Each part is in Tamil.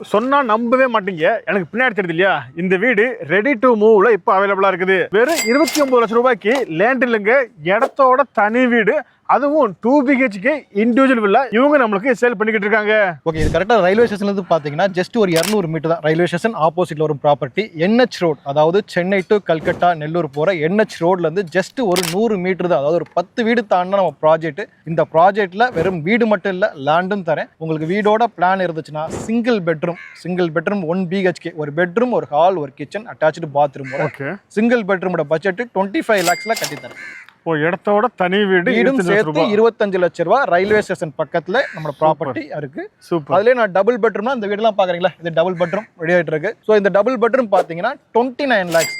சொன்னா நம்பவே மாட்டீங்க. எனக்கு பின்னாடி தெரியுது இல்லையா, இந்த வீடு ரெடி டு மூவ்ல இப்போ அவைலபிளா இருக்குது. வெறும் 29 லட்சம் ரூபாய்க்கு லேண்ட் இல்லைங்க, இடத்தோட தனி வீடு, அதுவும் 2 BHK இண்டிவிஜுவல் வில்லா இவங்க நம்மளுக்கு சேல் பண்ணிக்கிட்டு இருக்காங்க. ஓகே, இது கரெக்டாக ரயில்வே ஸ்டேஷன்ல இருந்து பார்த்தீங்கன்னா ஜஸ்ட் ஒரு 200 மீட்டர் தான். ரயில்வே ஸ்டேஷன் ஆப்போசிட்ல ஒரு ப்ராப்பர்ட்டி NH ரோட், அதாவது சென்னை டு கல்கட்டா நெல்லூர் போகிற NH ரோட்ல இருந்து ஜஸ்ட் ஒரு 100 மீட்டர் தான். அதாவது ஒரு 10 வீடு தாண்டினா நம்ம ப்ராஜெக்ட். இந்த ப்ராஜெக்ட்ல வெறும் வீடு மட்டும் இல்லை, லேண்டும் தரேன். உங்களுக்கு வீடோட பிளான் இருந்துச்சுன்னா சிங்கிள் பெட்ரூம் 1 BHK, ஒரு பெட்ரூம், ஒரு ஹால், ஒரு கிச்சன், அட்டாச்சு பாத்ரூம். சிங்கிள் பெட்ரூமோட பட்ஜெட் 25 lakhsல கட்டி தரேன். இடத்தோட தனி வீடு சேர்த்து 25 லட்சம் ரூபாய். ரயில்வே ஸ்டேஷன் பக்கத்துல நம்ம ப்ராப்பர்ட்டி இருக்கு. அதுல நான் டபுள் பெட்ரூம்னா இந்த வீடுலாம் பாக்குறீங்களா, இது டபுள் பெட்ரூம் ரெடி ஆயிட்டு இருக்கு. சோ இந்த டபுள் பெட்ரூம் பாத்தீங்கன்னா 29 lakhs,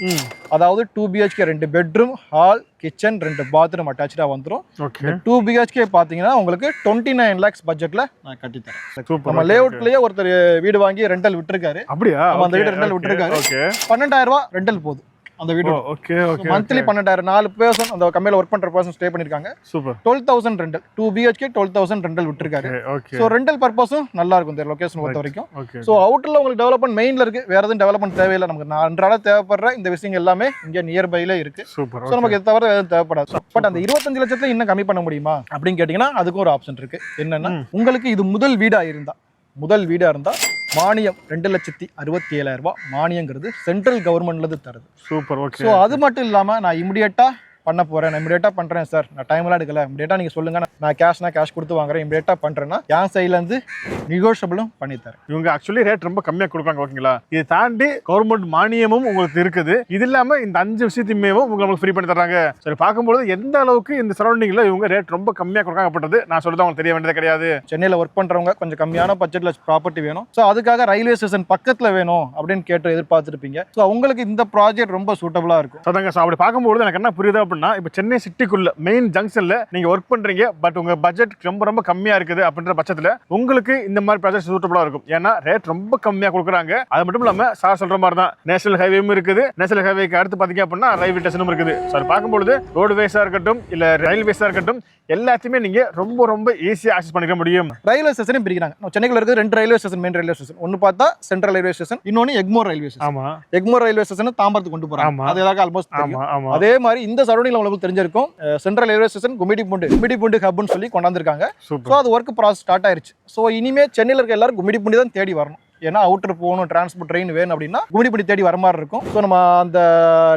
அதாவது 2 BHK 2 bedroom, hall, kitchen, 2 bathroom அட்டாச்சா வந்துரும். 2 BHK பாத்தீங்கன்னா உங்களுக்கு 29 lakhs பட்ஜெட்ல நான் கட்டி தரேன். நம்ம லேஅவுட்லயே ஒருத்தர் வீடு வாங்கி ரெண்டல் விட்டுருக்காரு. அப்படியா? அந்த வீடு ரெண்டல் விட்டுருக்காரு. 12,000 ரூபாய் ரெண்டல் போகுது அந்த வீடு. மந்த்லி 12,000, 4 பர்சன் அந்த கம்பெனில ஒர்க் பண்ற பர்சன் ஸ்டே பண்ணிருக்காங்க. 12,000 ரெண்டல், 2 BHK 12,000 ரெண்டல் விட்டுருக்காரு. சோ ரெண்டல் பர்பஸும் நல்லா இருக்கும் இந்த லொகேஷன் பொறுத்த வரைக்கும். சோ அவுட்டர்ல உங்களுக்கு டெவலப்மெண்ட் மெயின்ல இருக்கு, வேற எதுவும் டெவலப்மெண்ட் தேவையில்லை. நமக்கு அன்றாட தேவைப்படுற இந்த விஷயங்கள் எல்லாமே இங்க நியர்பைல இருக்கு. சோ நமக்கு இது தவிர எதுவும் தேவைப்படாது. பட் அந்த 25 லட்சத்துல இன்னும் கம்மி பண்ண முடியுமா அப்படின்னு கேட்டீங்கன்னா அதுக்கும் ஒரு ஆப்ஷன் இருக்கு. என்னன்னா, உங்களுக்கு இது முதல் வீடா இருந்தா மானியம் 2,67,000 ரூபாய் மானியங்கிறது சென்ட்ரல் கவர்மெண்ட்ல இருந்து தருது. சூப்பர். ஓகே. ஸோ அது மட்டும் இல்லாம நான் இமிடியேட்டா பண்ண போறேன், நான் இமிடியேட்டா பண்றேன் சார், நான் டைம்லாம் எடுக்கல, இமிடியேட்டா நீங்க சொல்லுங்க, நான் கேஷ் கொடுத்து வாங்குறேன், இமிடியேட்டா பண்றேன்னா என் சைட்ல இருந்து நெகோஷியபிளும் பண்ணி தரேன். இவங்க ஆக்சுவலி ரேட் ரொம்ப கம்மியா கொடுப்பாங்க. ஓகேங்களா? இது தாண்டி கவர்மெண்ட் மானியமும் உங்களுக்கு இருக்குது. இது இல்லாம இந்த 5 விஷயத்தையுமே உங்களுக்கு ஃப்ரீ பண்ணி தராங்க. சரி, பார்க்கும்போது எந்த அளவுக்கு இந்த சரௌண்டிங்ல இவங்க ரேட் ரொம்ப கம்மியா கொடுக்காங்க அப்படின்றது நான் சொல்றது உங்களுக்கு தெரிய வேண்டியது கிடையாது. சென்னையில ஒர்க் பண்றவங்க கொஞ்சம் கம்மியான பட்ஜெட்ல ப்ராப்பர்ட்டி வேணும், ஸோ அதுக்காக ரயில்வே ஸ்டேஷன் பக்கத்துல வேணும் அப்படின்னு கேட்டு எதிர்பார்த்துருப்பீங்க. ஸோ உங்களுக்கு இந்த ப்ராஜெக்ட் ரொம்ப சூட்டபிளா இருக்கும். அப்படி பார்க்கும்போது எனக்கு என்ன புரியுது அப்படின்னா, இப்போ சென்னை சிட்டிக்குள்ள மெயின் ஜங்ஷன்ல நீங்க ஒர்க் பண்றீங்க, பட் உங்க பட்ஜெட் ரொம்ப கம்மியா இருக்குது அப்படின்ற பட்சத்துல உங்களுக்கு இந்த மாதிரி ப்ராஜெக்ட் சூட்டபிளா இருக்கும். ஏன்னா ரேட் ரொம்ப கம்மியா கொடுக்குறாங்க. அது மட்டும் இல்லாம சார் சொல்ற மாதிரி தான் நேஷனல் ஹைவேவும் இருக்குது. நேஷனல் ஹைவேக்கு அடுத்து பாத்தீங்க அப்படின்னா ரயில்வே ஸ்டேஷனும் இருக்குது. சார் பார்க்கும்போது ரோடு வேஸா இருக்கட்டும் இல்ல ரயில்வேஸா இருக்கட்டும், எல்லாத்தையுமே நீங்க ரொம்ப ஈஸியா ஆக்சஸ் பண்ணிக்க முடியும். ரயில்வே ஸ்டேஷன் பிரிக்கிறாங்க. சென்னைக்குள்ள இருக்கு 2 railway station, main railway station. ஒன்னு பார்த்தா சென்ட்ரல் ரயில்வே ஸ்டேஷன், இன்னொன்னு எக்மோர் ரயில்வே ஸ்டேஷன். ஆமா, எக்மோர் ரயில்வே ஸ்டேஷன் தாம்பரத்துக்கு கொண்டு போறாங்க. அது ஏதாவது ஆல்மோஸ்ட் தெரியும். அதே மாதிரி இந்த சரௌண்டிங்ல உங்களுக்கு தெரிஞ்சிருக்கும், சென்ட்ரல் ரயில்வே ஸ்டேஷன் கும்மிடிப்பூண்டி ஹப்னு சொல்லி கொண்டாந்துருக்காங்க. ஸோ அது ஒர்க் ப்ராசஸ் ஸ்டார்ட் ஆயிருச்சு. ஸோ இனிமே சென்னையில் இருக்க எல்லாரும் கும்மிடிப்பூண்டி தான் தேடி வரணும். ஏன்னா அவுட்டர் போகணும், டிரான்ஸ்போர்ட் ட்ரெயின் வேணும் அப்படின்னா கும்மிடிப்பூண்டி தேடி வர மாதிரி இருக்கும். ஸோ நம்ம அந்த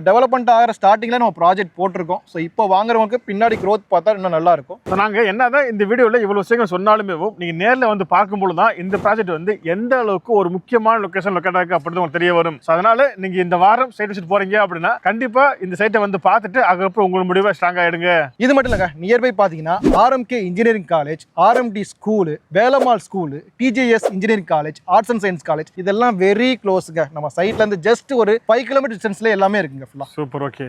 டெவலப்மெண்ட் ஆகிற ஸ்டார்டிங்ல நம்ம ப்ராஜெக்ட் போட்டிருக்கோம். ஸோ இப்போ வாங்குறவங்களுக்கு பின்னாடி க்ரோத் பார்த்தா இன்னும் நல்லா இருக்கும். நாங்க என்னதான் இந்த வீடியோவில் இவ்வளவு விஷயங்கள் சொன்னாலுமே நீங்க நேரில் வந்து பார்க்கும்போது தான் இந்த ப்ராஜெக்ட் வந்து எந்த அளவுக்கு ஒரு முக்கியமான லொகேஷன் லொக்கேட் ஆகுது அப்படின்னு உங்களுக்கு தெரிய வரும். அதனால நீங்க இந்த வாரம் சைட் விசிட் போறீங்க அப்படின்னா கண்டிப்பா இந்த சைட்டை வந்து பார்த்துட்டு அதுக்கப்புறம் உங்களுக்கு முடிவை ஸ்ட்ராங் ஆயிடுங்க. இது மட்டும் இல்லைங்க, நியர்பை பார்த்தீங்கன்னா RMK engineering college, RMD school, Velammal school, TJS engineering college, arts and science college, இதெல்லாம் வெரி க்ளோஸ்ங்க. நம்ம சைட்ல இருந்து ஜஸ்ட் ஒரு 5 கிலோமீட்டர் டிஸ்டன்ஸ்ல எல்லாமே இருக்குங்க ஃபுல்லா. சூப்பர். ஓகே.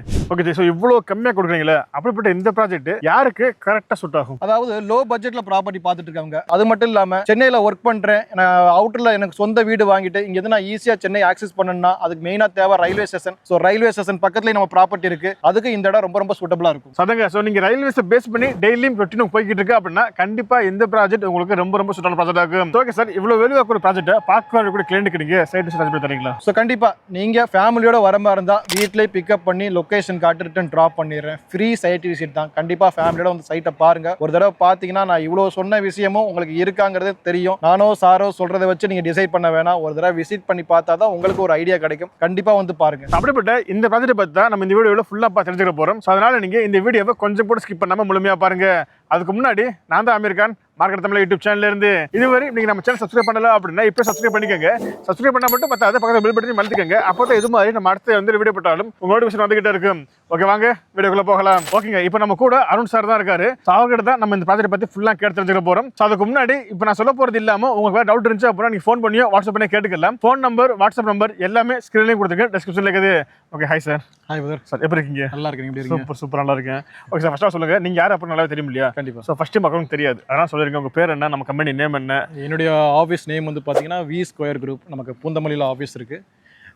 சோ இவ்வளவு கம்மியா கொடுக்குறீங்களே, அப்படிப்பட்ட இந்த ப்ராஜெக்ட் யாருக்கு கரெக்டா சூட் ஆகும்? அதாவது லோ பட்ஜெட்ல ப்ராப்பர்ட்டி பார்த்துட்டு இருக்காங்க. அது மட்டும் இல்லாம சென்னையில ஒர்க் பண்றேன், நான் அவுட்டர்ல எனக்கு சொந்த வீடு வாங்கிட்டு இங்க இருந்து நான் ஈஸியா சென்னை ஆக்சஸ் பண்ணணும்னா அதுக்கு மெயினா தேவை railway station. So railway station பக்கத்துலயே நம்ம ப்ராப்பர்ட்டி இருக்கு, அதுக்கு இந்த இடம் ரொம்ப சூட்டபிளா இருக்கும். சதங்க. சோ நீங்க ரயில்வேஸ் பேஸ் பண்ணி டெய்லியும் ரொட்டீனும் போய்கிட்டு இருக்கு அப்படின்னா கண்டிப்பா இந்த ப்ராஜெக்ட் உங்களுக்கு ரொம்ப சூட்டான ப்ராஜெக்ட் ஆகும். ஓகே சார், இவ்வளவு வேல்யூ ஆக்குற ப்ராஜெக்ட் பார்க்க கூட கிளையன்ட்க்கு நீங்க சைட் விசிட் தரீங்களா? ஸோ கண்டிப்பா நீங்க ஃபேமிலியோட வர மாதிரி இருந்தா வீட்லயே பிக்கப் பண்ணி லொகேஷன் காட்டு ரிட்டன் டிராப் பண்ணிடுறேன். ஃப்ரீ சைட் விசிட் தான். கண்டிப்பா ஃபேமிலியோட வந்து சைட்டை பாருங்க. ஒரு தடவை பாத்தீங்கன்னா நான் இவ்வளவு சொன்ன விஷயமும் உங்களுக்கு இருக்காங்கிறது தெரியும். நானோ சாரோ சொல்றதை வச்சு நீங்க டிசைட் பண்ண வேணாம். ஒரு தடவை விசிட் பண்ணி பார்த்தா தான் உங்களுக்கு ஒரு ஐடியா கிடைக்கும். கண்டிப்பா வந்து பாருங்க. அப்படிப்பட்ட இந்த ப்ராஜெக்ட் பத்தி தான் நம்ம இந்த வீடியோல ஃபுல்லா தெரிஞ்சுக்க போறோம். அதனால நீங்க இந்த வீடியோவை கொஞ்சம் கூட ஸ்கிப் பண்ணாம முழுமையா பாருங்க. அதுக்கு முன்னாடி நான் தான் அமீர் கான், மார்க்கெட் தமிழ் யூடியூப் சேனல்ல இருந்து இதுவரை நீங்க நம்ம சேனல் சப்ஸ்கிரைப் பண்ணல அப்படின்னா இப்போ சப்ஸ்கிரைப் பண்ணிக்கோங்க. சப்ஸ்கிரைப் பண்ணா மட்டும் பத்தாது, பக்கத்துல பெல் பட்டனை அழுத்திக்கங்க. அப்பதான் இது மாதிரி நம்ம அடுத்து வந்து வீடியோ போட்டாலும் உங்க நோட்டிஃபிகேஷன் வந்துகிட்டே இருக்கும். ஓகே, வாங்க வீடியோக்குள்ள போகலாம். ஓகேங்க, இப்போ நம்ம கூட அருண் சார் தான் இருக்காரு. அவர்கிட்ட தான் நம்ம இந்த ப்ராஜெக்ட் பத்தி ஃபுல்லா கேட்டு தெரிஞ்சுக்க போறோம். அதுக்கு முன்னாடி இப்போ நான் சொல்ல போறது இல்லாம உங்களுக்கு வேற டவுட் இருந்துச்சு அப்படின்னா நீங்க ஃபோன் பண்ணியோ வாட்ஸ்அப் பண்ணி கேட்டுக்கலாம். ஃபோன் நம்பர், வாட்ஸ்அப் நம்பர் எல்லாமே ஸ்கிரீன்லயும் கொடுத்துருக்கேன், டிஸ்கிரிப்ஷன்ல இருக்குது. Okay, hi sir. Hi brother. Sir எப்படி இருக்கீங்க? நல்லா இருக்கீங்க. சூப்பர் நல்லா இருக்கேன். ஓகே சார், ஃபர்ஸ்ட் சொல்லுங்க, நீங்க யார் அப்படின்னு நல்லா தெரியும் இல்லையா? கண்டிப்பா. ஸோ ஃபர்ஸ்ட் மக்களுக்கு தெரியாது, அதனால சொல்லிருங்க உங்க பேர் என்ன, நம்ம கம்பெனி நேம் என்ன? என்னுடைய ஆஃபீஸ் நேம் வந்து பார்த்தீங்கன்னா V Square Group. நமக்கு பூந்தமல்லியில் ஆஃபீஸ் இருக்குது.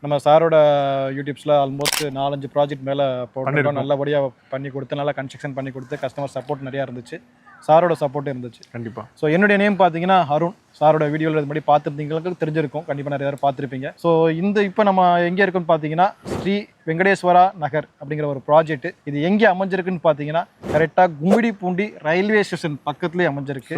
நம்ம சாரோட யூடியூப்ஸில் ஆல்மோஸ்ட் 4-5 ப்ராஜெக்ட் மேலே போட்டு நல்லபடியாக பண்ணி கொடுத்து, நல்லா கன்ஸ்ட்ரக்ஷன் பண்ணி கொடுத்து, கஸ்டமர் சப்போர்ட் நிறையா இருந்துச்சு. சாரோட சப்போர்ட் இருந்துச்சு. கண்டிப்பா. ஸோ என்னுடைய நேம் பார்த்தீங்கன்னா அருண். சாரோட வீடியோவில் இது மாதிரி பார்த்துருந்தீங்களுக்கு தெரிஞ்சிருக்கும், கண்டிப்பாக நிறைய பேர் பார்த்துருப்பீங்க. ஸோ இப்போ நம்ம எங்கே இருக்குன்னு பார்த்தீங்கன்னா ஸ்ரீ வெங்கடேஸ்வரா நகர் அப்படிங்கிற ஒரு ப்ராஜெக்ட். இது எங்கே அமைஞ்சிருக்குன்னு பார்த்தீங்கன்னா கரெக்டாக கும்மிடிப்பூண்டி ரயில்வே ஸ்டேஷன் பக்கத்துலேயே அமைஞ்சிருக்கு.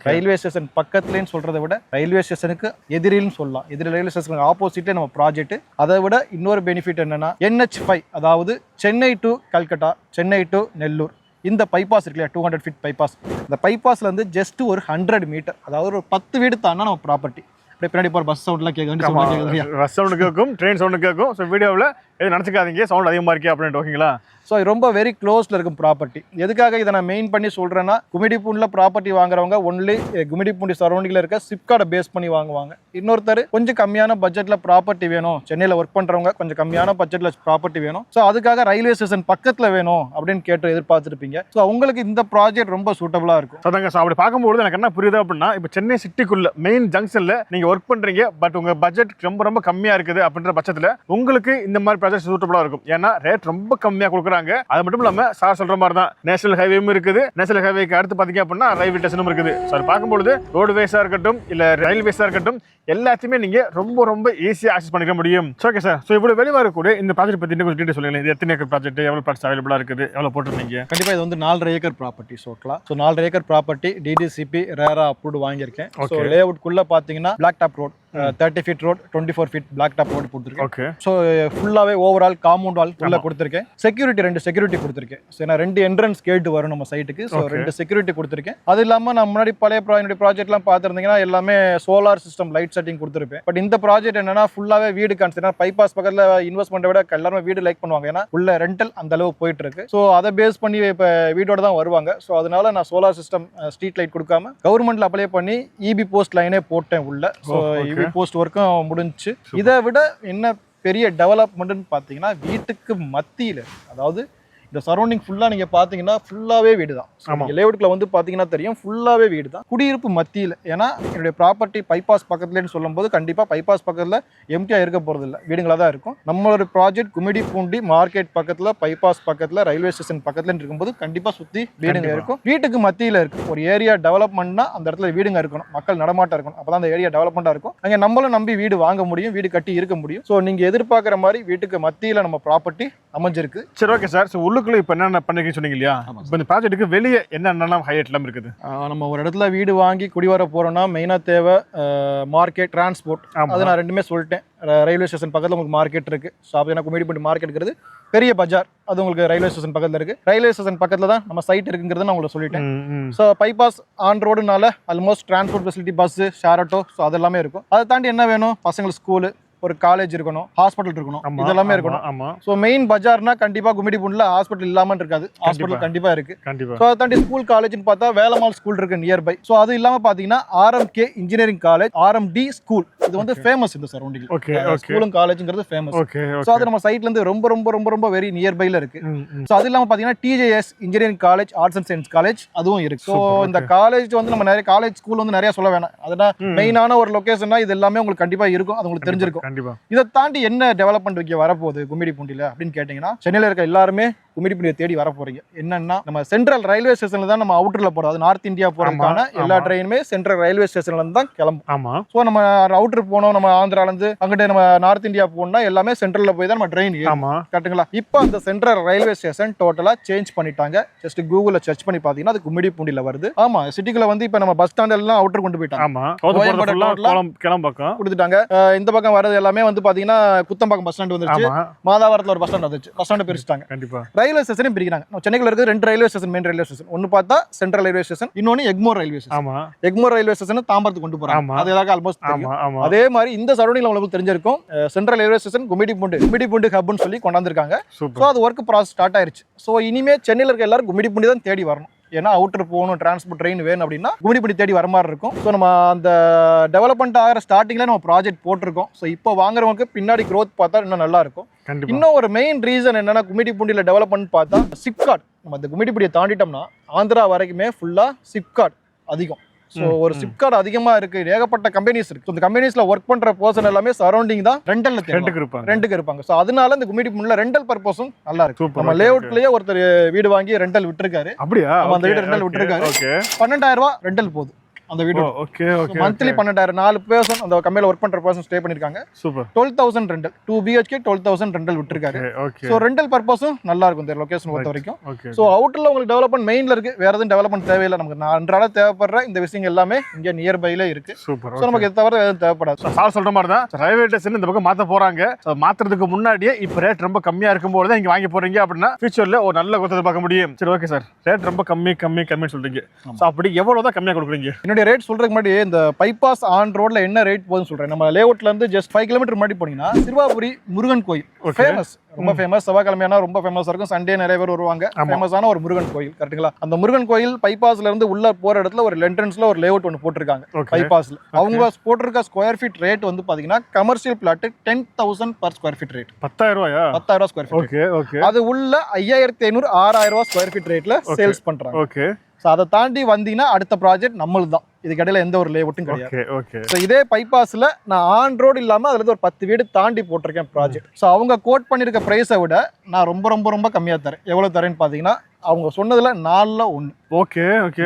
ரயில்வே ஸ்டேஷன் பக்கத்துலேன்னு சொல்கிறத விட ரயில்வே ஸ்டேஷனுக்கு எதிரில்னு சொல்லலாம். எதிரி ரயில்வே ஸ்டேஷனுக்கு ஆப்போசிட்லேயே நம்ம ப்ராஜெக்ட். அதை விட இன்னொரு பெனிஃபிட் என்னன்னா NH5, அதாவது சென்னை டு கல்கட்டா, சென்னை டு நெல்லூர், இந்த பைபாஸ் இருக்கு இல்லையா, 200 ஃபீட் பைபாஸ். இந்த பைபாஸ்ல இருந்து ஜஸ்ட் ஒரு 100 மீட்டர், அதாவது ஒரு 10 வீடு தாண்டா நம்ம ப்ராப்பர்ட்டி. அப்படியே பின்னாடி போகிற பஸ் சவுண்ட்லாம் கேட்கும், பஸ் சவுண்டு கேட்கும், ட்ரெயின் சவுண்டு கேட்கும். ஸோ வீடியோவில் எது நினச்சிக்காதீங்க, சவுண்ட் அதிகமாக இருக்கே அப்படின்ட்டு. ஓகேங்களா? ஸோ ரொம்ப வெரி க்ளோஸில் இருக்கும் ப்ராப்பர்ட்டி. எதுக்காக இதை நான் மெயின் பண்ணி சொல்கிறேன்னா, கும்மிடிப்பூண்டில் ப்ராப்பர்ட்டி வாங்குறவங்க ஒன்லி கும்மிடிப்பூண்டி சரௌண்டிங்கில் இருக்க சிப்கார்டை பேஸ் பண்ணி வாங்குவாங்க. இன்னொருத்தர் கொஞ்சம் கம்மியான பட்ஜெட்டில் ப்ராப்பர்ட்டி வேணும், சென்னையில் ஒர்க் பண்ணுறவங்க கொஞ்சம் கம்மியான பட்ஜெட்டில் ப்ராப்பர்ட்டி வேணும், ஸோ அதுக்காக ரயில்வே ஸ்டேஷன் பக்கத்தில் வேணும் அப்படின்னு கேட்டு எதிர்பார்த்துருப்பீங்க. ஸோ உங்களுக்கு இந்த ப்ராஜெக்ட் ரொம்ப சூட்டபுளாக இருக்கும். அதாங்க. ஸோ அப்படி பார்க்கும்போது எனக்கு என்ன புரியுது அப்படின்னா, இப்போ சென்னை சிட்டிக்குள்ள மெயின் ஜங்ஷனில் நீங்கள் ஒர்க் பண்ணுறீங்க, பட் உங்கள் பட்ஜெட் ரொம்ப ரொம்ப கம்மியாக இருக்குது அப்படின்ற பட்சத்தில் உங்களுக்கு இந்த மாதிரி ப்ராஜெக்ட் சூட்டபுளாக இருக்கும். ஏன்னா ரேட் ரொம்ப கம்மியாக கொடுக்குறாங்க. அது மட்டும் இல்லாம சார் சொல்ற மாதிரி தான் நேஷனல் ஹைவேவும் இருக்குது. நேஷனல் ஹைவேக்கு அடுத்து பாத்தீங்க அப்படின்னா ரயில்வே ஸ்டேஷனும் இருக்குது. ஸோ அது பார்க்கும்போது ரோடுவேஸா இருக்கட்டும் இல்ல ரயில்வேஸா இருக்கட்டும் எல்லாத்தையுமே நீங்க ரொம்ப ரொம்ப ஈஸியா ஆக்சஸ் பண்ணிக்க முடியும். Okay sir. ஸோ இவ்வளவு வெளிவா இருக்கக்கூடிய இந்த ப்ராஜெக்ட் பத்தி கொஞ்சம் டீட்டெயில் சொல்லுங்க. இது எத்தனை ஏக்கர் ப்ராஜெக்ட், எவ்வளவு ப்ராஜெக்ட் அவைலபிளா இருக்குது, எவ்வளவு போட்டுருந்தீங்க? கண்டிப்பா இது வந்து 4.5 acre property. So 4.5 acre property DDCP RERA approved வாங்கியிருக்கேன். ஸோ லே அவுட் குள்ள பாத்தீங்கன்னா black top road, 30 feet road, 24 feet black top road கொடுத்துருக்கேன். ஸோ ஃபுல்லாவே ஓவரால் காம்பவுண்ட் வால் உள்ள கொடுத்துருக்கேன். செக்யூரிட்டி 2 செக்யூரிட்டி கொடுத்துருக்கேன். ஸோ நான் 2 என்ட்ரன்ஸ் கேட் வரும் நம்ம சைட்டுக்கு. ஸோ 2 செக்யூரிட்டி கொடுத்துருக்கேன். அது இல்லாமல் நான் முன்னாடி பழைய ப்ராஜெக்ட்லாம் பார்த்துருந்தீங்கன்னா எல்லாமே சோலார் சிஸ்டம் லைட் செட்டிங் கொடுத்துருப்பேன். பட் இந்த ப்ராஜெக்ட் என்னன்னா ஃபுல்லாவே வீடு கான்செப்ட். பைபாஸ் பக்கத்தில் இன்வெஸ்ட்மெண்ட்டை விட எல்லாருமே வீடு லைக் பண்ணுவாங்க, ஏன்னா உள்ள ரெண்டல் அந்த அளவு போயிட்டு இருக்கு. ஸோ அதை பேஸ் பண்ணி இப்போ வீடோட தான் வருவாங்க. ஸோ அதனால நான் சோலார் சிஸ்டம் ஸ்ட்ரீட் லைட் கொடுக்காம கவர்மெண்ட்ல அப்ளை பண்ணி EB போஸ்ட் லைனே போட்டேன் உள்ள. ஸோ EB போஸ்ட் ஒர்க்கும் முடிஞ்சு. இதை விட என்ன பெரிய டெவலப்மெண்ட்னு பார்த்தீங்கன்னா வீட்டுக்கு மத்தியில், அதாவது இந்த சரௌண்டிங் ஃபுல்லா நீங்க பாத்தீங்கன்னா ஃபுல்லாவே வீடு தான். லேஅவுட்ல வந்து பாத்தீங்கன்னா தெரியும் ஃபுல்லாவே வீடு தான், குடியிருப்பு மத்தியில். ஏன்னா என்னுடைய ப்ராப்பர்ட்டி பைபாஸ் பக்கத்துலன்னு சொல்லும்போது கண்டிப்பா பைபாஸ் பக்கத்துல எம்டியா இருக்க போறது இல்லை, வீடுங்களா தான் இருக்கும். நம்மளோட ப்ராஜெக்ட் கும்மிடிப்பூண்டி மார்க்கெட் பக்கத்துல, பைபாஸ் பக்கத்துல, ரயில்வே ஸ்டேஷன் பக்கத்துல இருக்கும்போது கண்டிப்பா சுத்தி வீடுங்க இருக்கும். வீட்டுக்கு மத்தியில இருக்கு. ஒரு ஏரியா டெவலப்மெண்ட்னா அந்த இடத்துல வீடுங்க இருக்கணும், மக்கள் நடமாட்டம் இருக்கணும், அப்பதான் அந்த ஏரியா டெவலப்மெண்டா இருக்கும். அங்க நம்மளும் நம்பி வீடு வாங்க முடியும், வீடு கட்டி இருக்க முடியும். ஸோ நீங்க எதிர்பார்க்குற மாதிரி வீட்டுக்கு மத்தியில நம்ம ப்ராப்பர்ட்டி அமைஞ்சிருக்கு. சரி, ஓகே சார். ஸோ உள்ளுக்குள்ள இப்போ என்னென்ன பண்ணிருக்கீங்க சொன்னீங்க இல்லையா? இப்போ இந்த ப்ராஜெக்ட்டுக்கு வெளியே என்னென்ன ஹைலைட்லாம் இருக்குது? நம்ம ஒரு இடத்துல வீடு வாங்கி குடிவர போறோம்னா மெயினா தேவை மார்க்கெட், டிரான்ஸ்போர்ட். அது நான் ரெண்டுமே சொல்லிட்டேன். ரயில்வே ஸ்டேஷன் பக்கத்தில் உங்களுக்கு மார்க்கெட் இருக்கு. ஸோ அப்போ கும்மிடிப்பூண்டி மார்க்கெட்டுங்கிறது பெரிய பஜார், அது உங்களுக்கு ரயில்வே ஸ்டேஷன் பக்கத்தில் இருக்கு. ரயில்வே ஸ்டேஷன் பக்கத்தில் தான் நம்ம சைட் இருக்குங்கிறத நான் உங்களுக்கு சொல்லிட்டேன். ஸோ பைபாஸ் ஆன் ரோடுனால almost transport facility, bus, share auto, so அதெல்லாமே இருக்கும். அதை தாண்டி என்ன வேணும், பசங்களுக்கு ஸ்கூலு, ஒரு காலேஜ் இருக்கணும், ஹாஸ்பிட்டல் இருக்கணும், இதெல்லாமே இருக்கணும். ஸோ மெயின் பஜார்னா கண்டிப்பா கும்மிடிப்பூண்டில் ஹாஸ்பிட்டல் இல்லாம இருக்காது, ஹாஸ்பிட்டல் கண்டிப்பா இருக்கு. ஸோ அதை தாண்டி ஸ்கூல், காலேஜ்னு பார்த்தா வேலம்மாள் ஸ்கூல் இருக்கு நியர்பை. ஸோ அது இல்லாம பாத்தீங்கன்னா RMK engineering college, RMD school, இது வந்து ஃபேமஸ் இந்த சரௌண்டிங். ஸ்கூலும் காலேஜ்ங்கிறது ஃபேமஸ். ஸோ அது நம்ம சைட்ல இருந்து ரொம்ப ரொம்ப ரொம்ப ரொம்ப வெரி நியர்பைல இருக்கு. ஸோ அது இல்லாம பாத்தீங்கன்னா TJS engineering college, arts and science college, அதுவும் இருக்கு. ஸோ இந்த காலேஜ் வந்து நம்ம நிறைய காலேஜ், ஸ்கூல் வந்து நிறைய சொல்ல வேணாம். அதனால மெயினான ஒரு லொகேஷன்னா இது எல்லாமே உங்களுக்கு கண்டிப்பா இருக்கும், அது உங்களுக்கு தெரிஞ்சிருக்கும். இதை தாண்டி என்ன டெவலப்மெண்ட் வைக்க வரப்போகுது கும்மிடிப்பூண்டில அப்படின்னு கேட்டீங்கன்னா, சென்னையில இருக்க எல்லாருமே கும்மிடிப்பூண்டியை தேடி வர போறீங்க. என்னன்னா நம்ம சென்ட்ரல் ரயில்வே ஸ்டேஷன்ல தான் நம்ம அவுட்டர்ல போறோம். அது நார்த் இந்தியா போறதுக்கான எல்லா ட்ரெயினுமே சென்ட்ரல் ரயில்வே ஸ்டேஷன்ல இருந்து தான் கிளம்பும். ஸோ நம்ம அவுட்டர் போனோம், நம்ம ஆந்திரால இருந்து அங்கிட்ட நம்ம நார்த் இந்தியா போனோம்னா எல்லாமே சென்ட்ரல்ல போய் தான் நம்ம ட்ரெயின் கரெக்ட்டுங்களா? இப்போ அந்த சென்ட்ரல் ரயில்வே ஸ்டேஷன் டோட்டலா சேஞ்ச் பண்ணிட்டாங்க. ஜஸ்ட் கூகுள்ல சர்ச் பண்ணி பாத்தீங்கன்னா அது கும்மிடிப்பூண்டில வருது. ஆமா, சிட்டிக்குள்ள வந்து இப்ப நம்ம பஸ் ஸ்டாண்ட் எல்லாம் அவுட்டர் கொண்டு போயிட்டாங்க, கொடுத்துட்டாங்க. இந்த பக்கம் வரது எல்லாமே வந்து பாத்தீங்கன்னா குத்தம்பாக்கம் பஸ் ஸ்டாண்ட் வந்துருச்சு, மாதாவரத்துல ஒரு பஸ் ஸ்டாண்ட் வந்துச்சு, பஸ் ஸ்டாண்ட் பிரிச்சுட்டாங்க. கண்டிப்பா ரயில்வே ஸ்டேஷனையும் பிரிக்கிறாங்க. சென்னையில இருக்கு 2 railway station, main railway station. ஒன்னு பார்த்தா சென்ட்ரல் ரயில்வே ஸ்டேஷன், இன்னொன்னு Egmore railway station. Egmore railway station தாம்பரத்துக்கு கொண்டு போறாங்க, அது எல்லாருக்கும் ஆல்மோஸ்ட் தெரியும். அதே மாதிரி இந்த சரௌண்டிங்ல உங்களுக்கு தெரிஞ்சிருக்கும் சென்ட்ரல் ரயில்வே ஸ்டேஷன் கும்மிடிப்பூண்டி ஹப்னு சொல்லி கொண்டாந்துருக்காங்க. ஸோ அது ஒர்க் ப்ராசஸ் ஸ்டார்ட் ஆயிருச்சு. ஸோ இனிமே சென்னையில இருக்க எல்லாரும் கும்மிடிப்பூண்டி தான் தேடி வரணும். ஏன்னா அவுட்டர் போகணும், டிரான்ஸ்போர்ட் ட்ரெயின் வேணும் அப்படின்னா கும்மிடிப்பூண்டி தேடி வர மாதிரி இருக்கும். ஸோ நம்ம அந்த டெவலப்மெண்ட் ஆகிற ஸ்டார்டிங்ல நம்ம ப்ராஜெக்ட் போட்டிருக்கோம். ஸோ இப்போ வாங்குறவங்களுக்கு பின்னாடி க்ரோத் பார்த்தா இன்னும் நல்லா இருக்கும். இன்னும் ஒரு மெயின் ரீசன் என்னன்னா கும்மிடிப்பூண்டியில் டெவலப்மெண்ட் பார்த்தா சிப்காட். நம்ம இந்த கும்மிடிப்பூண்டியை தாண்டிட்டோம்னா ஆந்திரா வரைக்குமே ஃபுல்லா சிப்காட் அதிகம். ஸோ ஒரு சிப்கார்டு அதிகமா இருக்கு, ஏகப்பட்ட கம்பெனிஸ் இருக்கு. இந்த கம்பெனிஸ்ல ஒர்க் பண்ற பர்சன் எல்லாமே சரௌண்டிங் தான் ரெண்டுக்கு இருப்பாங்க. ஸோ அதனால இந்த கும்மிடி முன்ல ரெண்டல் பர்பஸும் நல்லா இருக்கு. நம்ம லேஅவுட்லயே ஒருத்தர் வீடு வாங்கி ரெண்டல் விட்டுருக்காரு. அப்படியா? அந்த வீடு ரெண்டல் விட்டுருக்காரு. 12,000 ரூபாய் ரெண்டல் போகுது அந்த வீடு. மந்த்லி 12,000, 4 பர்சன் அந்த கம்பெனில ஒர்க் பண்ற பர்சன் ஸ்டே பண்ணிருக்காங்க. 12,000 ரெண்டல், 2 BHK 12,000 ரெண்டல் விட்டுருக்காரு. ஸோ ரெண்டல் பர்பஸும் நல்லா இருக்கும் இந்த லொகேஷன் பொறுத்த வரைக்கும். ஸோ அவுட்டர்ல உங்களுக்கு டெவலப்மெண்ட் மெயின்ல இருக்கு, வேற எதுவும் டெவலப்மெண்ட் தேவையில்லை. நமக்கு அன்றாட தேவைப்படுற இந்த விஷயங்கள் எல்லாமே இங்க நியர்பைல இருக்கு. ஸோ நமக்கு இது தவிர எதுவும் தேவைப்படாது. சார் சொல்ற மாதிரி தான் ரயில்வே ஸ்டேஷன் இந்த பக்கம் மாத்த போறாங்க. மாத்துறதுக்கு முன்னாடியே இப்ப ரேட் ரொம்ப கம்மியா இருக்கும்போது தான் இங்க வாங்கி போறீங்க அப்படின்னா ஃபியூச்சர்ல ஒரு நல்ல குத்தத்தை பார்க்க முடியும். சரி, ஓகே சார், ரேட் ரொம்ப கம்மின்னு சொல்றீங்க. அப்படி எவ்வளவுதான் கம்மியா கொடுக்குறீங்க? என்னுடைய ரேட் சொல்றதுக்கு முன்னாடி இந்த பைபாஸ் ஆன் ரோட்ல என்ன ரேட் போகுதுன்னு சொல்றேன். நம்ம லேஅவுட்ல இருந்து ஜஸ்ட் 5 கிலோமீட்டர் முன்னாடி போனீங்கன்னா சிறுவாபுரி முருகன் கோயில் ஃபேமஸ், ரொம்ப ஃபேமஸ். செவ்வாய்க்கிழமையான ரொம்ப ஃபேமஸா இருக்கும், சண்டே நிறைய பேர் வருவாங்க. ஃபேமஸான ஒரு முருகன் கோயில், கரெக்ட்டுங்களா? அந்த முருகன் கோயில் பைபாஸ்ல இருந்து உள்ள போற இடத்துல ஒரு என்ட்ரன்ஸ்ல ஒரு லேஅவுட் ஒன்று போட்டிருக்காங்க பைபாஸ்ல. அவங்க போட்டிருக்க ஸ்கொயர் ஃபீட் ரேட் வந்து பாத்தீங்கன்னா commercial plot 10,000 per square feet rate. 10,000 square feet. அது உள்ள 5,500 6,000 ஸ்கொயர் ஃபீட் ரேட்ல சேல்ஸ் பண்றாங்க. ஸோ அதை தாண்டி வந்தீங்கன்னா அடுத்த ப்ராஜெக்ட் நம்மளுது தான். இதுக்கு இடையில எந்த ஒரு லேஅவுட்டும் கிடையாது. ஸோ இதே பைபாஸ்ல நான் ஆன் ரோடு இல்லாம அதுல இருந்து ஒரு 10 வீடு தாண்டி போட்டிருக்கேன் ப்ராஜெக்ட். ஸோ அவங்க கோட் பண்ணிருக்க பிரைஸை விட நான் ரொம்ப கம்மியா தரேன். எவ்வளவு தரேன்னு பாத்தீங்கன்னா அவங்க சொன்னதுல 4ல் 1.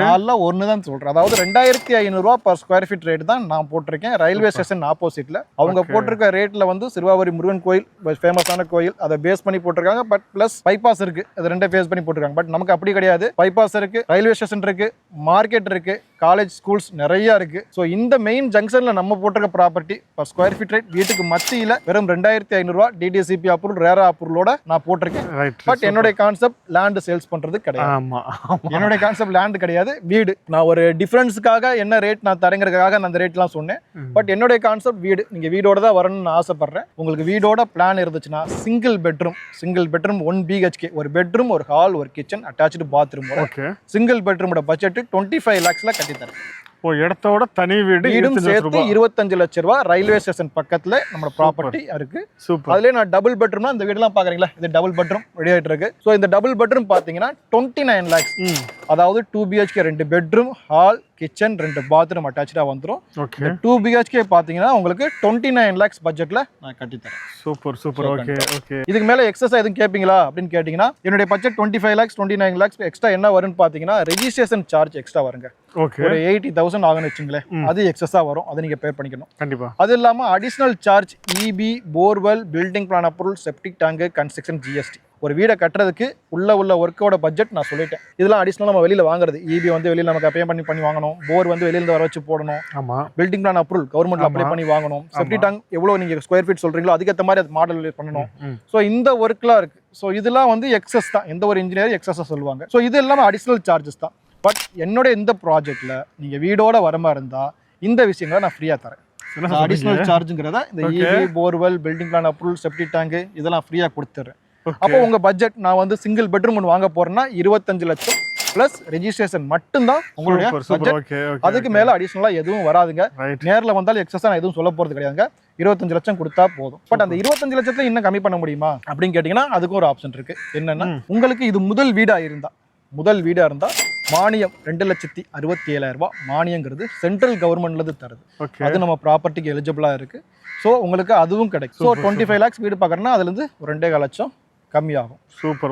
4ல் 1 தான் சொல்றேன். அதாவது 2,500 ரூபாய் per square feet ரேட் தான் நான் போட்டிருக்கேன். ரயில்வே ஸ்டேஷன் ஆப்போசிட்ல அவங்க போட்டிருக்க ரேட்ல வந்து சிறுவாபுரி முருகன் கோயில் ஃபேமஸான கோயில், அதை பேஸ் பண்ணி போட்டிருக்காங்க. பட் பிளஸ் பைபாஸ் இருக்கு, அது ரெண்டே பேஸ் பண்ணி போட்டிருக்காங்க. பட் நமக்கு அப்படி கிடையாது. பைபாஸ் இருக்கு, ரயில்வே ஸ்டேஷன் இருக்கு, மார்க்கெட் இருக்கு, காலேஜ் ஸ்கூல்ஸ் நிறைய இருக்கு. ஸோ இந்த மெயின் ஜங்ஷன்ல நம்ம போட்டிருக்க property per square feet rate வீட்டுக்கு மத்தியில வெறும் 2,500 ரூபாய் DDCP அப்ரூவல், ரேரா அப்ரூவலோட நான் போட்டிருக்கேன். பட் என்னுடைய கான்செப்ட் லேண்ட் சேல்ஸ் பண்றது கிடையாது. என்னுடைய கான்செப்ட் லேண்ட் கிடையாது, வீடு. நான் ஒரு டிஃபரன்ஸ்க்காக என்ன ரேட் நான் தரங்கிறதுக்காக நான் அந்த ரேட்லாம் சொன்னேன். பட் என்னுடைய கான்செப்ட் வீடு. நீங்க வீடோட தான் வரணும்னு ஆசைப்படுறேன். உங்களுக்கு வீடோட பிளான் இருந்துச்சுன்னா சிங்கிள் பெட்ரூம் 1 BHK, ஒரு பெட்ரூம், ஒரு ஹால், ஒரு கிச்சன், அட்டாச்சு பாத்ரூம், சிங்கிள் பெட்ரூமோட பட்ஜெட் 25 lakhsல கட்டி தரேன். இடத்தோட தனி வீடும் சேர்த்து 25 லட்சம் ரூபாய். ரயில்வே ஸ்டேஷன் பக்கத்துல நம்ம ப்ராப்பர்ட்டி இருக்கு. அதுல நான் டபுள் பெட்ரூம்னா இந்த வீடுலாம் பாக்குறீங்களா, இது டபுள் பெட்ரூம் ரெடி ஆயிட்டு இருக்கு. ஸோ இந்த டபுள் பெட்ரூம் பாத்தீங்கன்னா 29 lakhs. அதாவது 2 BHK 2 bedroom, hall, kitchen, 2 bathroom அட்டாச்சா வந்துரும். 2 BHK பாத்தீங்கன்னா உங்களுக்கு 29 lakhs பட்ஜெட்ல நான் கட்டி தரேன். சூப்பர். ஓகே. இதுக்கு மேல எக்ஸஸ் எதுவும் கேப்பீங்களா அப்படின்னு கேட்டீங்கன்னா என்னுடைய பட்ஜெட் 25 lakhs 29 lakhs எக்ஸ்ட்ரா என்ன வரும்னு பாத்தீங்கன்னா ரெஜிஸ்ட்ரேஷன் சார்ஜ் எக்ஸ்ட்ரா வருங்க. ஒரு 80,000 ஆகும்னு வச்சுங்களேன். அது எக்ஸஸா வரும், அதை நீங்க பே பண்ணிக்கணும் கண்டிப்பா. அது இல்லாம additional charge EB, borewell, building plan approval, septic tank, construction, GST. ஒரு வீடை கட்டுறதுக்கு உள்ள ஒர்க்கோட பட்ஜெட் நான் சொல்லிட்டேன். இதெல்லாம் அடிஷனல் நம்ம வெளியில வாங்குறது. EB வந்து வெளியில நமக்கு பே பண்ணி வாங்கணும், போர் வந்து வெளியில வர வச்சு போடணும், பில்டிங் பிளான் அப்ரூவல் கவர்மெண்ட்ல அப்ளை பண்ணி வாங்கணும், செப்டிக் டேங்க் எவ்வளவு நீங்க ஸ்கொயர் ஃபீட் சொல்றீங்களோ அதுக்கேற்ற மாதிரி அது மாடல் பண்ணணும். ஸோ இந்த ஒர்க்லாம் இருக்கு. ஸோ இதெல்லாம் வந்து எக்ஸஸ் தான், எந்த ஒரு இன்ஜினியர் எக்ஸஸா சொல்லுவாங்க. ஸோ இது எல்லாமே அடிஷனல் சார்ஜஸ் தான். பட் என்னோட இந்த ப்ராஜெக்ட்ல நீங்க வீடோட வரமா இருந்தா இந்த விஷயங்களை நான் ஃப்ரீயா தரேன். அடிஷனல் சார்ஜுங்கிறத இந்த EB, borewell, building plan approval, septic tank இதெல்லாம் ஃப்ரீயா கொடுத்துறேன். அப்போ உங்க பட்ஜெட் நான் வந்து சிங்கிள் பெட்ரூம் ஒன்று வாங்க போறேன்னா 25 லட்சம் பிளஸ் ரெஜிஸ்ட்ரேஷன் மட்டும்தான் உங்களுடைய பட்ஜெட். அதுக்கு மேல அடிஷனலா எதுவும் வராதுங்க. நேரில் வந்தாலும் எக்ஸஸா நான் எதுவும் சொல்ல போறது கிடையாதுங்க. 25 லட்சம் கொடுத்தா போதும். பட் அந்த 25 லட்சத்துல இன்னும் கம்மி பண்ண முடியுமா அப்படின்னு கேட்டீங்கன்னா அதுக்கும் ஒரு ஆப்ஷன் இருக்கு. என்னன்னா உங்களுக்கு இது முதல் வீடா இருந்தா மானியம் 2,67,000 ரூபாய் மானியங்கிறது சென்ட்ரல் கவர்மெண்ட்ல இருந்து தருது. அது நம்ம ப்ராப்பர்ட்டிக்கு எலிஜிபிளா இருக்கு. ஸோ உங்களுக்கு அதுவும் கிடைக்கும். ஸோ 25 lakhs வீடு பார்க்கறேன்னா அதுல இருந்து ஒரு 2.5 லட்சம் கம்மியாகும்.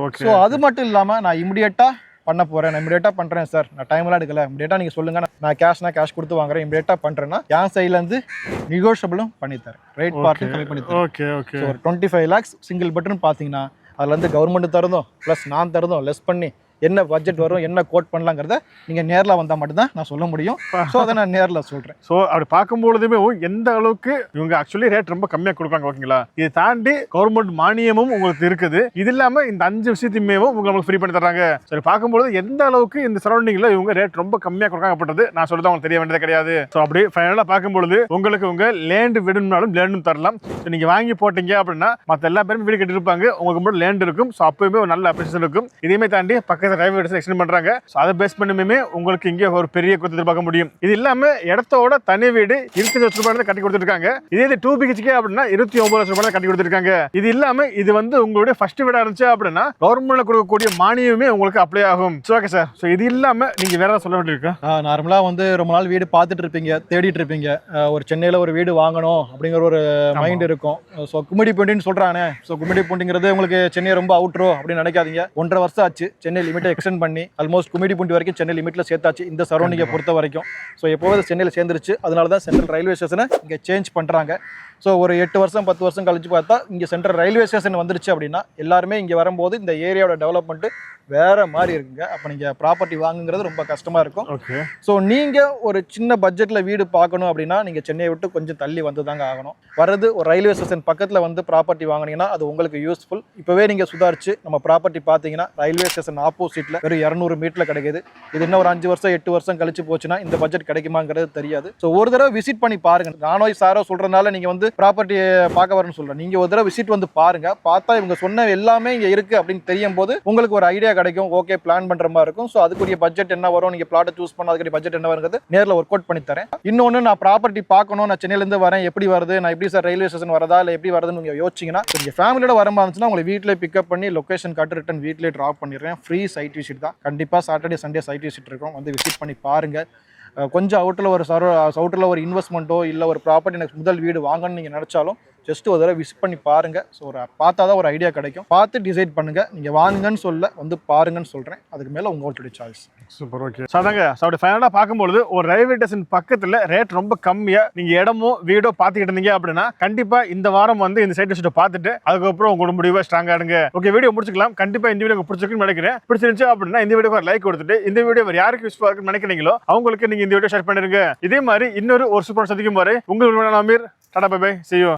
ஓகே. ஸோ அது மட்டும் இல்லாம நான் இமிடியேட்டா பண்ண போறேன். நான் இமிடியேட்டா பண்றேன் சார், நான் டைம்லாம் எடுக்கல, இமிடியேட்டா நீங்க சொல்லுங்க, நான் கேஷ் கொடுத்து வாங்குறேன், இமிடியேட்டா பண்றேன்னா என் சைட்ல இருந்து நெகோஷியபிளும் பண்ணி தரேன். ரேட் பார்ட்டும் கம்மி பண்ணி தரேன். ஸோ 25 lakhs சிங்கிள் பெட்ரூம் பாத்தீங்கன்னா அதுல இருந்து கவர்மெண்ட் தரதும் பிளஸ் நான் தரதும் லெஸ் பண்ணி என்ன பட்ஜெட் வரும், என்ன கோட் பண்ணலாங்கிறத நீங்க நேரில் வந்தால் மட்டும்தான் நான் சொல்ல முடியும். ஸோ அதை நான் நேரில் சொல்றேன். ஸோ அப்படி பார்க்கும்பொழுதுமே எந்த அளவுக்கு இவங்க ஆக்சுவலி ரேட் ரொம்ப கம்மியாக கொடுப்பாங்க. ஓகேங்களா, இதை தாண்டி கவர்மெண்ட் மானியமும் உங்களுக்கு இருக்குது. இது இல்லாமல் இந்த 5 விஷயத்தையுமே உங்களுக்கு ஃப்ரீ பண்ணி தர்றாங்க. சரி, பார்க்கும்போது எந்த அளவுக்கு இந்த சரௌண்டிங்ல இவங்க ரேட் ரொம்ப கம்மியாக கொடுக்காங்க அப்படின்றது நான் சொல்றது உங்களுக்கு தெரிய வேண்டியது கிடையாது. ஸோ அப்படி ஃபைனலாக பார்க்கும்பொழுது உங்களுக்கு உங்க லேண்ட் வேணும்னாலும் லேண்டும் தரலாம். நீங்க வாங்கி போட்டீங்க அப்படின்னா மற்ற எல்லா பேரும் வீடு கட்டிருப்பாங்க, உங்களுக்கு மட்டும் லேண்ட் இருக்கும். ஸோ அப்பவுமே ஒரு நல்ல அப்ரிசியேஷன் இருக்கும். இதையுமே தாண்டி பக்கத்தில் பக்கத்துல ரயில்வே ஸ்டேஷன் எக்ஸ்டெண்ட் பண்றாங்க. சோ அதை பேஸ் பண்ணுமே உங்களுக்கு இங்கே ஒரு பெரிய குத்து எதிர்பார்க்க முடியும். இது இல்லாம இடத்தோட தனி வீடு 25 லட்சம் ரூபாய் கட்டி கொடுத்துருக்காங்க. இதே இது 2 BHK அப்படின்னா 29 லட்சம் ரூபாய் கட்டி கொடுத்துருக்காங்க. இது இல்லாம இது வந்து உங்களுடைய ஃபர்ஸ்ட் வீடா இருந்துச்சு அப்படின்னா கவர்மெண்ட்ல கொடுக்கக்கூடிய மானியமே உங்களுக்கு அப்ளை ஆகும். Okay sir. சோ இது இல்லாம நீங்க வேற ஏதாவது சொல்ல வேண்டியிருக்கா? நார்மலா வந்து ரொம்ப நாள் வீடு பார்த்துட்டு இருப்பீங்க, தேடிட்டு இருப்பீங்க. ஒரு சென்னையில ஒரு வீடு வாங்கணும் அப்படிங்கிற ஒரு மைண்ட் இருக்கும். ஸோ கும்மிடிப்பூண்டின்னு சொல்றானே, ஸோ கும்மிடிப்பூண்டிங்கிறது உங்களுக்கு சென்னை ரொம்ப அவுட்ரோ அப்படின்னு நினைக்காதீங்க. 1.5 வருஷம் ஆச்சு சென்னை லிமிட்டை எக்ஸ்டெண்ட் பண்ணி ஆல்மோஸ்ட் கும்மிடிப்பூண்டி வரைக்கும் சென்னை லிமிட்ல சேர்த்தாச்சு இந்த சரௌண்டிங்கை பொறுத்த வரைக்கும். ஸோ எப்போது சென்னையில் சேர்ந்துருச்சு, அதனால தான் சென்ட்ரல் ரயில்வே ஸ்டேஷனை இங்கே சேஞ்ச் பண்ணுறாங்க. ஸோ ஒரு 8 வருஷம் 10 வருஷம் கழிச்சு பார்த்தா இங்கே சென்ட்ரல் ரயில்வே ஸ்டேஷன் வந்துருச்சு அப்படின்னா எல்லாருமே இங்கே வரும்போது இந்த ஏரியாவோட டெவலப்மெண்ட் வேற மாதிரி இருக்குங்க. அப்போ நீங்கள் ப்ராப்பர்ட்டி வாங்குங்கிறது ரொம்ப கஷ்டமாக இருக்கும். ஓகே. ஸோ நீங்கள் ஒரு சின்ன பட்ஜெட்டில் வீடு பார்க்கணும் அப்படின்னா நீங்கள் சென்னையை விட்டு கொஞ்சம் தள்ளி வந்து தாங்க ஆகணும். வர்றது ஒரு ரயில்வே ஸ்டேஷன் பக்கத்தில் வந்து ப்ராப்பர்ட்டி வாங்கினீங்கன்னா அது உங்களுக்கு யூஸ்ஃபுல். இப்போவே நீங்கள் சுதாரிச்சு நம்ம ப்ராப்பர்ட்டி பார்த்தீங்கன்னா ரயில்வே ஸ்டேஷன் ஆப்போசிட்டில் வெறும் 200 மீட்டரில் கிடைக்குது. இது இன்னும் ஒரு 5 வருஷம் 8 வருஷம் கழிச்சு போச்சுன்னா இந்த பட்ஜெட் கிடைக்குமாங்கிறது தெரியாது. ஸோ ஒரு தடவை விசிட் பண்ணி பாருங்க. நானோ சாரோ சொல்கிறதுனால நீங்கள் வந்து ப்ராப்பர்ட்டியை பார்க்க வரணும்னு சொல்கிறேன். நீங்கள் ஒரு தடவை விசிட் வந்து பாருங்க. பார்த்தா இவங்க சொன்ன எல்லாமே இங்கே இருக்குது அப்படின்னு தெரியும் போது உங்களுக்கு ஒரு ஐடியா கிடைக்கும். ஓகே, பிளான் பண்ற மாதிரி இருக்கும். ஸோ அதுக்குரிய பட்ஜெட் என்ன வரும், நீங்க பிளாட்டை சூஸ் பண்ண அதுக்குரிய பட்ஜெட் என்ன வருங்கிறது நேரில் ஒர்க் அவுட் பண்ணி தரேன். இன்னொன்று, நான் ப்ராப்பர்ட்டி பார்க்கணும், நான் சென்னையிலேருந்து வரேன், எப்படி வருது, நான் எப்படி சார் ரயில்வே ஸ்டேஷன் வரதா இல்லை எப்படி வருதுன்னு நீங்கள் யோசிச்சிங்கன்னா நீங்கள் ஃபேமிலியோட வர மாதிரி இருந்துச்சுன்னா உங்களை வீட்டில் பிக்கப் பண்ணி லொக்கேஷன் காட்டு ரிட்டன் வீட்டிலே ட்ராப் பண்ணிடுறேன். ஃப்ரீ சைட் விசிட் தான். கண்டிப்பாக சாட்டர்டே சண்டே சைட் விசிட் இருக்கும். வந்து விசிட் பண்ணி பாருங்க. கொஞ்சம் அவுட்டில் ஒரு அவுட்டில் ஒரு இன்வெஸ்ட்மெண்ட்டோ இல்லை ஒரு ப்ராப்பர்ட்டி எனக்கு முதல் வீடு வாங்கணும்னு நீங்கள் நினச்சாலும் ஜஸ்ட் ஒரு தடவை விசிட் பண்ணி பாருங்க. ஸோ ஒரு பார்த்தா தான் ஒரு ஐடியா கிடைக்கும். பார்த்து டிசைட் பண்ணுங்க. நீங்கள் வாங்குங்கன்னு சொல்ல வந்து பாருங்கன்னு சொல்கிறேன். அதுக்கு மேலே உங்களுடைய சாய்ஸ். சூப்பர். ஓகே. ஸோ அதாங்க அப்படி ஃபைனலாக பார்க்கும்போது ஒரு ரயில்வே ஸ்டேஷன் பக்கத்தில் ரேட் ரொம்ப கம்மியாக நீங்கள் இடமோ வீடோ பார்த்துக்கிட்டு இருந்தீங்க அப்படின்னா கண்டிப்பாக இந்த வாரம் வந்து இந்த சைட் விசிட்டை பார்த்துட்டு அதுக்கப்புறம் உங்களோட முடிவை ஸ்ட்ராங்காக எடுங்க. ஓகே, வீடியோ முடிச்சுக்கலாம். கண்டிப்பாக இந்த வீடியோ உங்களுக்கு பிடிச்சிருக்குன்னு நினைக்கிறேன். பிடிச்சிருந்துச்சு அப்படின்னா இந்த வீடியோக்கு ஒரு லைக் கொடுத்துட்டு இந்த வீடியோ வேறு யாருக்கு யூஸ்ஃபுல்லாக இருக்குன்னு நினைக்கிறீங்களோ அவங்களுக்கு நீங்கள் இந்த வீடியோ ஷேர் பண்ணிருங்க. இதே மாதிரி இன்னொரு சூப்பர் சந்திக்கும் வரை உங்கள் Ameer. Tata, bye bye, see you.